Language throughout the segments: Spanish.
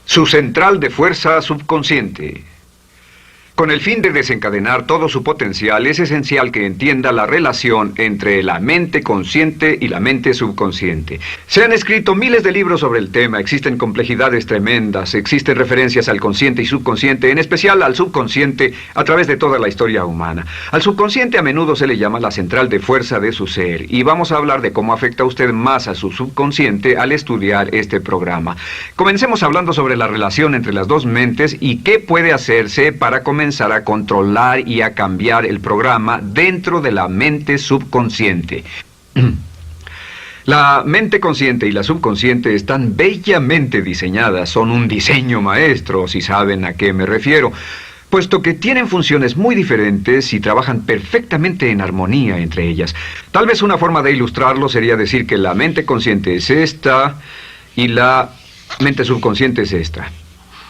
Su central de fuerza subconsciente. Con el fin de desencadenar todo su potencial, es esencial que entienda la relación entre la mente consciente y la mente subconsciente. Se han escrito miles de libros sobre el tema, existen complejidades tremendas, existen referencias al consciente y subconsciente, en especial al subconsciente, a través de toda la historia humana. Al subconsciente a menudo se le llama la central de fuerza de su ser, y vamos a hablar de cómo afecta a usted más a su subconsciente al estudiar este programa. Comencemos hablando sobre la relación entre las dos mentes y qué puede hacerse para comenzar a controlar y a cambiar el programa dentro de la mente subconsciente. La mente consciente y la subconsciente están bellamente diseñadas, son un diseño maestro, si saben a qué me refiero, puesto que tienen funciones muy diferentes y trabajan perfectamente en armonía entre ellas. Tal vez una forma de ilustrarlo sería decir que la mente consciente es esta y la mente subconsciente es esta.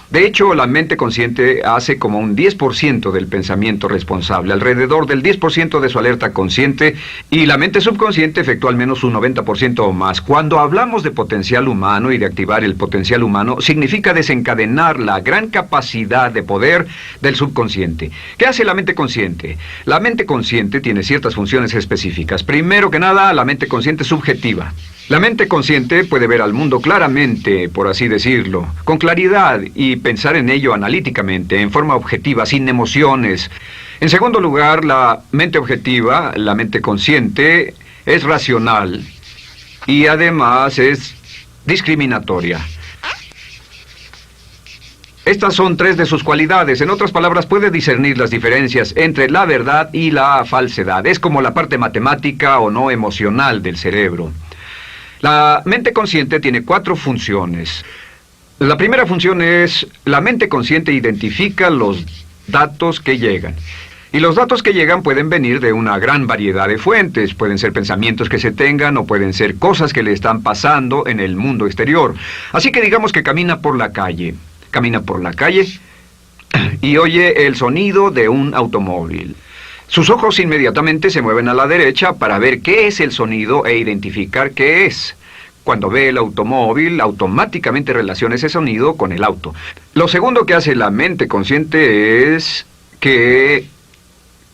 De hecho, la mente consciente hace como un 10% del pensamiento responsable, alrededor del 10% de su alerta consciente, y la mente subconsciente efectúa al menos un 90% o más. Cuando hablamos de potencial humano y de activar el potencial humano, significa desencadenar la gran capacidad de poder del subconsciente. ¿Qué hace la mente consciente? La mente consciente tiene ciertas funciones específicas. Primero que nada, la mente consciente es subjetiva. La mente consciente puede ver al mundo claramente, por así decirlo, con claridad y pensar en ello analíticamente, en forma objetiva, sin emociones. En segundo lugar, la mente objetiva, la mente consciente, es racional y además es discriminatoria. Estas son tres de sus cualidades. En otras palabras, puede discernir las diferencias entre la verdad y la falsedad. Es como la parte matemática o no emocional del cerebro. La mente consciente tiene 4 funciones. La primera función es, la mente consciente identifica los datos que llegan. Y los datos que llegan pueden venir de una gran variedad de fuentes. Pueden ser pensamientos que se tengan o pueden ser cosas que le están pasando en el mundo exterior. Así que digamos que camina por la calle. Camina por la calle y oye el sonido de un automóvil. Sus ojos inmediatamente se mueven a la derecha para ver qué es el sonido e identificar qué es. Cuando ve el automóvil, automáticamente relaciona ese sonido con el auto. Lo segundo que hace la mente consciente es que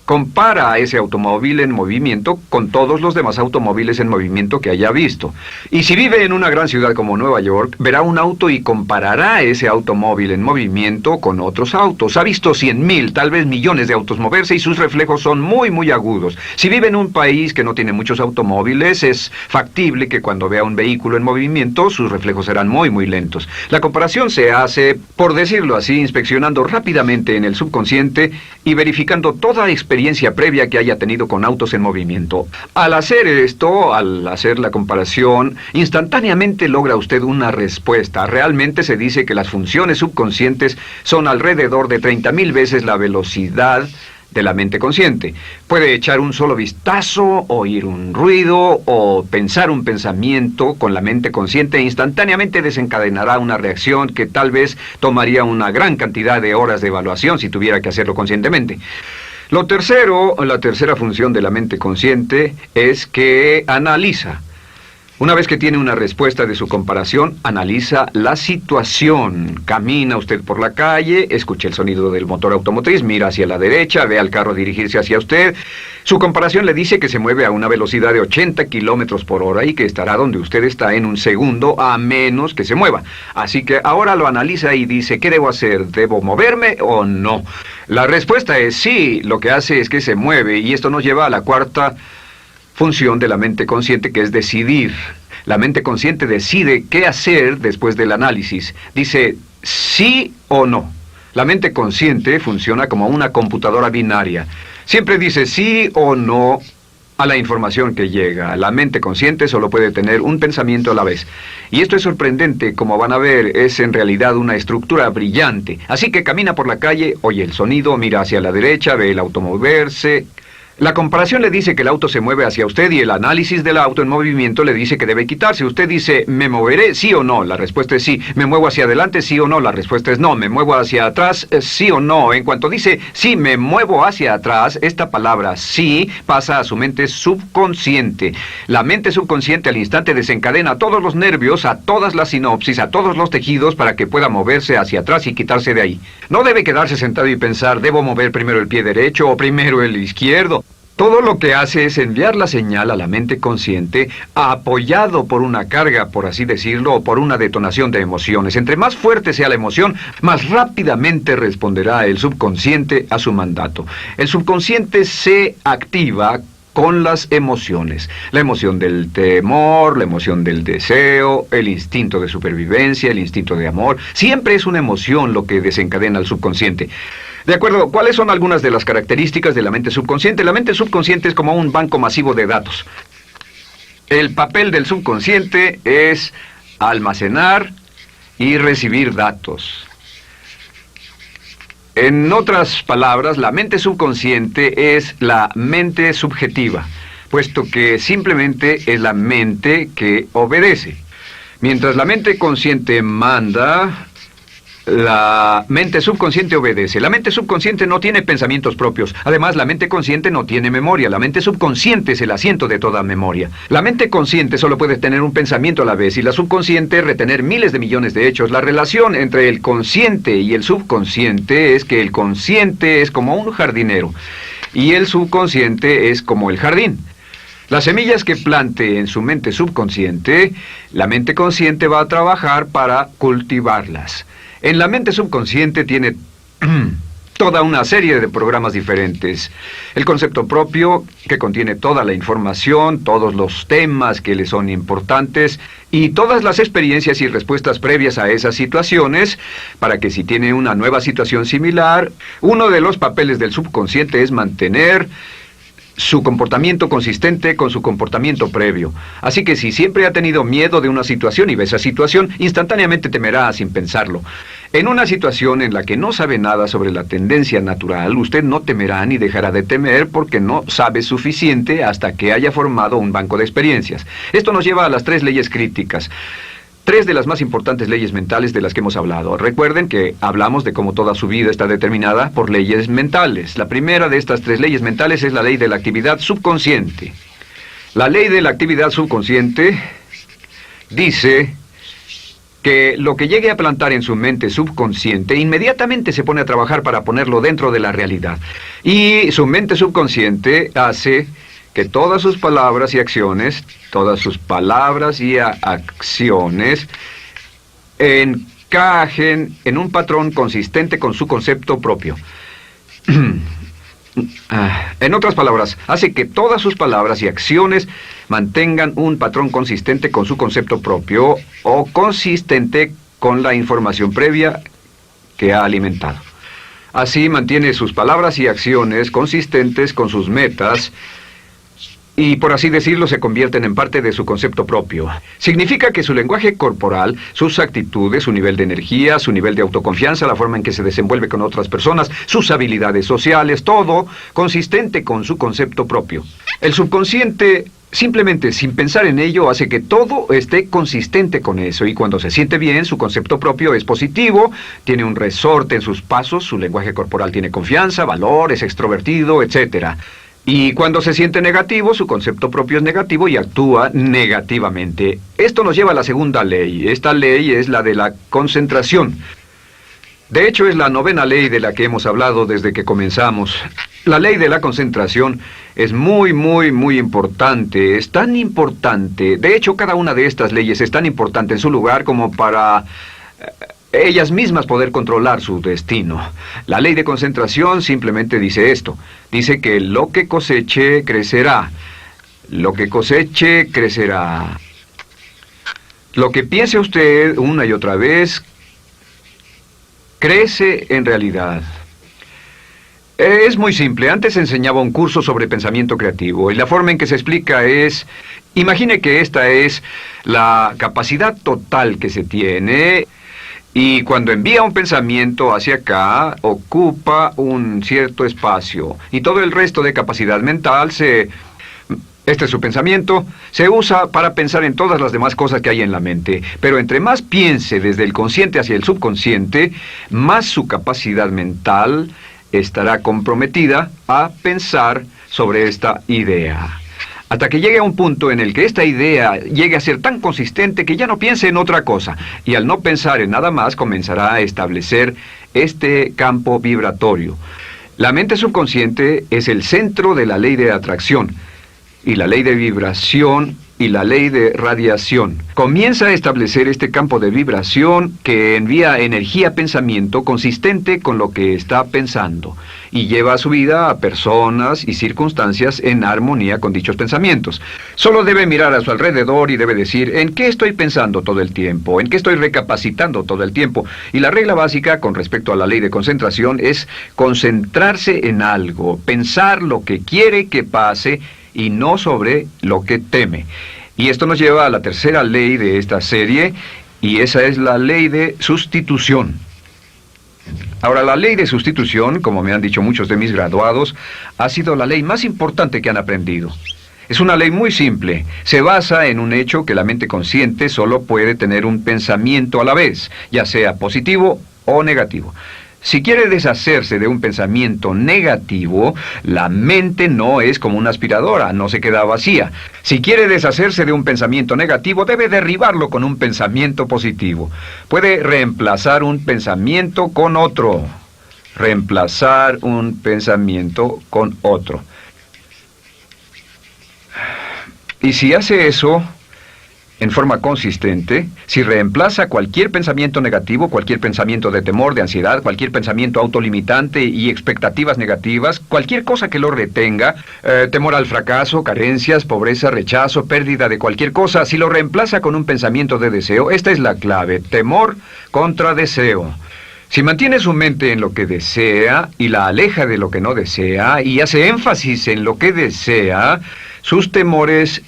compara a ese automóvil en movimiento con todos los demás automóviles en movimiento que haya visto. Y si vive en una gran ciudad como Nueva York, verá un auto y comparará ese automóvil en movimiento con otros autos. Ha visto 100,000, tal vez millones de autos moverse y sus reflejos son muy, muy agudos. Si vive en un país que no tiene muchos automóviles, es factible que cuando vea un vehículo en movimiento, sus reflejos serán muy, muy lentos. La comparación se hace, por decirlo así, inspeccionando rápidamente en el subconsciente y verificando toda experiencia previa que haya tenido con autos en movimiento. Al hacer esto, al hacer la comparación, instantáneamente logra usted una respuesta. Realmente se dice que las funciones subconscientes son alrededor de 30,000 veces la velocidad de la mente consciente. Puede echar un solo vistazo, oír un ruido o pensar un pensamiento con la mente consciente e instantáneamente desencadenará una reacción que tal vez tomaría una gran cantidad de horas de evaluación si tuviera que hacerlo conscientemente. La tercera función de la mente consciente es que analiza. Una vez que tiene una respuesta de su comparación, analiza la situación. Camina usted por la calle, escucha el sonido del motor automotriz, mira hacia la derecha, ve al carro dirigirse hacia usted. Su comparación le dice que se mueve a una velocidad de 80 kilómetros por hora y que estará donde usted está en un segundo, a menos que se mueva. Así que ahora lo analiza y dice, ¿qué debo hacer? ¿Debo moverme o no? La respuesta es sí. Lo que hace es que se mueve, y esto nos lleva a la cuarta función de la mente consciente, que es decidir. La mente consciente decide qué hacer después del análisis. Dice sí o no. La mente consciente funciona como una computadora binaria. Siempre dice sí o no a la información que llega. La mente consciente solo puede tener un pensamiento a la vez. Y esto es sorprendente, como van a ver, es en realidad una estructura brillante. Así que camina por la calle, oye el sonido, mira hacia la derecha, ve el auto moverse. La comparación le dice que el auto se mueve hacia usted y el análisis del auto en movimiento le dice que debe quitarse. Usted dice, ¿me moveré? ¿Sí o no? La respuesta es sí. ¿Me muevo hacia adelante? ¿Sí o no? La respuesta es no. ¿Me muevo hacia atrás? ¿Sí o no? En cuanto dice, sí, me muevo hacia atrás, esta palabra sí pasa a su mente subconsciente. La mente subconsciente al instante desencadena a todos los nervios, a todas las sinapsis, a todos los tejidos para que pueda moverse hacia atrás y quitarse de ahí. No debe quedarse sentado y pensar, ¿debo mover primero el pie derecho o primero el izquierdo? Todo lo que hace es enviar la señal a la mente consciente, apoyado por una carga, por así decirlo, o por una detonación de emociones. Entre más fuerte sea la emoción, más rápidamente responderá el subconsciente a su mandato. El subconsciente se activa con las emociones. La emoción del temor, la emoción del deseo, el instinto de supervivencia, el instinto de amor. Siempre es una emoción lo que desencadena al subconsciente. De acuerdo, ¿cuáles son algunas de las características de la mente subconsciente? La mente subconsciente es como un banco masivo de datos. El papel del subconsciente es almacenar y recibir datos. En otras palabras, la mente subconsciente es la mente subjetiva, puesto que simplemente es la mente que obedece. Mientras la mente consciente manda, la mente subconsciente obedece. La mente subconsciente no tiene pensamientos propios. Además, la mente consciente no tiene memoria. La mente subconsciente es el asiento de toda memoria. La mente consciente solo puede tener un pensamiento a la vez y la subconsciente retener miles de millones de hechos. La relación entre el consciente y el subconsciente es que el consciente es como un jardinero y el subconsciente es como el jardín. Las semillas que plante en su mente subconsciente, la mente consciente va a trabajar para cultivarlas. En la mente subconsciente tiene toda una serie de programas diferentes. El concepto propio, que contiene toda la información, todos los temas que le son importantes y todas las experiencias y respuestas previas a esas situaciones, para que si tiene una nueva situación similar, uno de los papeles del subconsciente es mantener su comportamiento consistente con su comportamiento previo. Así que si siempre ha tenido miedo de una situación y ve esa situación, instantáneamente temerá sin pensarlo. En una situación en la que no sabe nada sobre la tendencia natural, usted no temerá ni dejará de temer porque no sabe suficiente hasta que haya formado un banco de experiencias. Esto nos lleva a las 3 leyes críticas. 3 de las más importantes leyes mentales de las que hemos hablado. Recuerden que hablamos de cómo toda su vida está determinada por leyes mentales. La primera de estas 3 leyes mentales es la ley de la actividad subconsciente. La ley de la actividad subconsciente dice que lo que llegue a plantar en su mente subconsciente inmediatamente se pone a trabajar para ponerlo dentro de la realidad. Y su mente subconsciente hace que todas sus palabras y acciones encajen en un patrón consistente con su concepto propio. En otras palabras, hace que todas sus palabras y acciones mantengan un patrón consistente con su concepto propio o consistente con la información previa que ha alimentado. Así mantiene sus palabras y acciones consistentes con sus metas y, por así decirlo, se convierten en parte de su concepto propio. Significa que su lenguaje corporal, sus actitudes, su nivel de energía, su nivel de autoconfianza, la forma en que se desenvuelve con otras personas, sus habilidades sociales, todo consistente con su concepto propio. El subconsciente, simplemente sin pensar en ello, hace que todo esté consistente con eso, y cuando se siente bien, su concepto propio es positivo, tiene un resorte en sus pasos, su lenguaje corporal tiene confianza, valor, es extrovertido, etc. Y cuando se siente negativo, su concepto propio es negativo y actúa negativamente. Esto nos lleva a la segunda ley. Esta ley es la de la concentración. De hecho, es la 9ª ley de la que hemos hablado desde que comenzamos. La ley de la concentración es muy importante. Es tan importante. De hecho, cada una de estas leyes es tan importante en su lugar como para ellas mismas poder controlar su destino. La ley de concentración simplemente dice esto. Dice que lo que coseche, crecerá. Lo que coseche, crecerá. Lo que piense usted una y otra vez, crece en realidad. Es muy simple. Antes enseñaba un curso sobre pensamiento creativo y la forma en que se explica es: imagine que esta es la capacidad total que se tiene Y cuando envía un pensamiento hacia acá, ocupa un cierto espacio. Y todo el resto de capacidad mental este es su pensamiento, se usa para pensar en todas las demás cosas que hay en la mente. Pero entre más piense desde el consciente hacia el subconsciente, más su capacidad mental estará comprometida a pensar sobre esta idea. Hasta que llegue a un punto en el que esta idea llegue a ser tan consistente que ya no piense en otra cosa. Y al no pensar en nada más, comenzará a establecer este campo vibratorio. La mente subconsciente es el centro de la ley de atracción, y la ley de vibración y la ley de radiación. Comienza a establecer este campo de vibración que envía energía a pensamiento consistente con lo que está pensando y lleva a su vida a personas y circunstancias en armonía con dichos pensamientos. Solo debe mirar a su alrededor y debe decir, ¿en qué estoy pensando todo el tiempo? ¿En qué estoy recapacitando todo el tiempo? Y la regla básica con respecto a la ley de concentración es concentrarse en algo, pensar lo que quiere que pase y no sobre lo que teme. Y esto nos lleva a la tercera ley de esta serie, y esa es la ley de sustitución. Ahora, la ley de sustitución, como me han dicho muchos de mis graduados, ha sido la ley más importante que han aprendido. Es una ley muy simple. Se basa en un hecho que la mente consciente solo puede tener un pensamiento a la vez, ya sea positivo o negativo. Si quiere deshacerse de un pensamiento negativo, la mente no es como una aspiradora, no se queda vacía. Si quiere deshacerse de un pensamiento negativo, debe derribarlo con un pensamiento positivo. Puede reemplazar un pensamiento con otro. Reemplazar un pensamiento con otro. Y si hace eso en forma consistente, si reemplaza cualquier pensamiento negativo, cualquier pensamiento de temor, de ansiedad, cualquier pensamiento autolimitante y expectativas negativas, cualquier cosa que lo retenga, temor al fracaso, carencias, pobreza, rechazo, pérdida de cualquier cosa, si lo reemplaza con un pensamiento de deseo, esta es la clave: temor contra deseo. Si mantiene su mente en lo que desea y la aleja de lo que no desea y hace énfasis en lo que desea, sus temores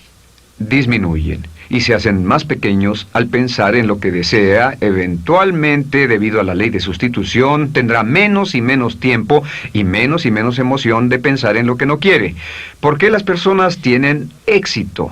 disminuyen y se hacen más pequeños al pensar en lo que desea. Eventualmente, debido a la ley de sustitución, tendrá menos y menos tiempo y menos emoción de pensar en lo que no quiere. ¿Por qué las personas tienen éxito?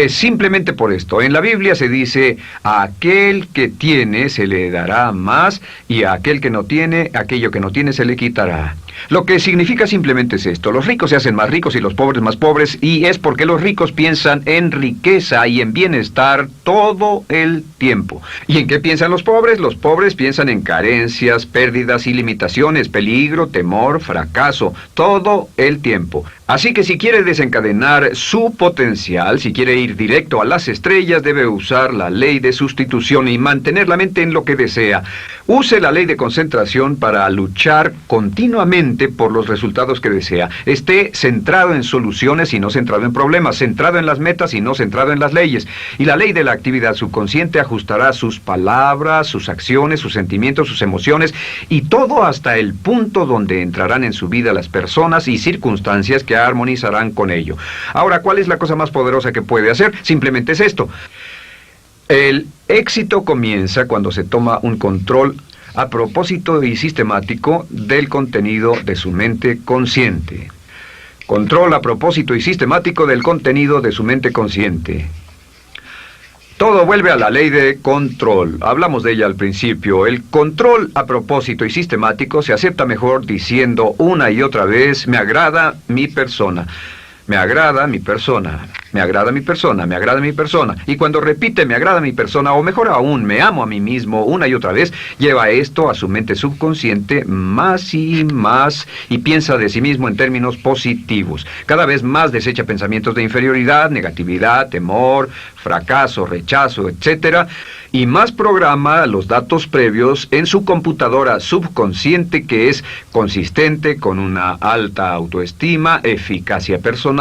Simplemente por esto. En la Biblia se dice, a aquel que tiene se le dará más, y a aquel que no tiene, aquello que no tiene se le quitará. Lo que significa simplemente es esto: los ricos se hacen más ricos y los pobres más pobres, y es porque los ricos piensan en riqueza y en bienestar todo el tiempo. ¿Y en qué piensan los pobres? Los pobres piensan en carencias, pérdidas y limitaciones, peligro, temor, fracaso, todo el tiempo. Así que si quiere desencadenar su potencial, si quiere ir directo a las estrellas, debe usar la ley de sustitución y mantener la mente en lo que desea. Use la ley de concentración para luchar continuamente por los resultados que desea. Esté centrado en soluciones y no centrado en problemas, centrado en las metas y no centrado en las leyes. Y la ley de la actividad subconsciente ajustará sus palabras, sus acciones, sus sentimientos, sus emociones y todo hasta el punto donde entrarán en su vida las personas y circunstancias que armonizarán con ello. Ahora, ¿cuál es la cosa más poderosa que puede hacer? Simplemente es esto. El éxito comienza cuando se toma un control a propósito y sistemático del contenido de su mente consciente. Control a propósito y sistemático del contenido de su mente consciente. Todo vuelve a la ley de control. Hablamos de ella al principio. El control a propósito y sistemático se acepta mejor diciendo una y otra vez: me agrada mi persona. Me agrada mi persona, me agrada mi persona, me agrada mi persona. Y cuando repite me agrada mi persona, o mejor aún, me amo a mí mismo una y otra vez, lleva esto a su mente subconsciente más y más y piensa de sí mismo en términos positivos. Cada vez más desecha pensamientos de inferioridad, negatividad, temor, fracaso, rechazo, etc. Y más programa los datos previos en su computadora subconsciente, que es consistente con una alta autoestima, eficacia personal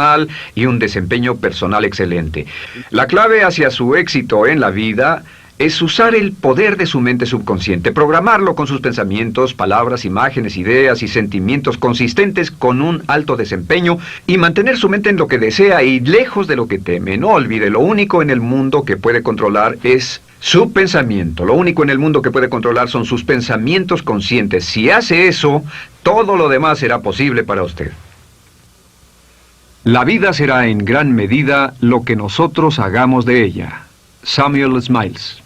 y un desempeño personal excelente. La clave hacia su éxito en la vida es usar el poder de su mente subconsciente, programarlo con sus pensamientos, palabras, imágenes, ideas y sentimientos consistentes con un alto desempeño y mantener su mente en lo que desea y lejos de lo que teme. No olvide, lo único en el mundo que puede controlar es su pensamiento. Lo único en el mundo que puede controlar son sus pensamientos conscientes. Si hace eso, todo lo demás será posible para usted. La vida será en gran medida lo que nosotros hagamos de ella. Samuel Smiles.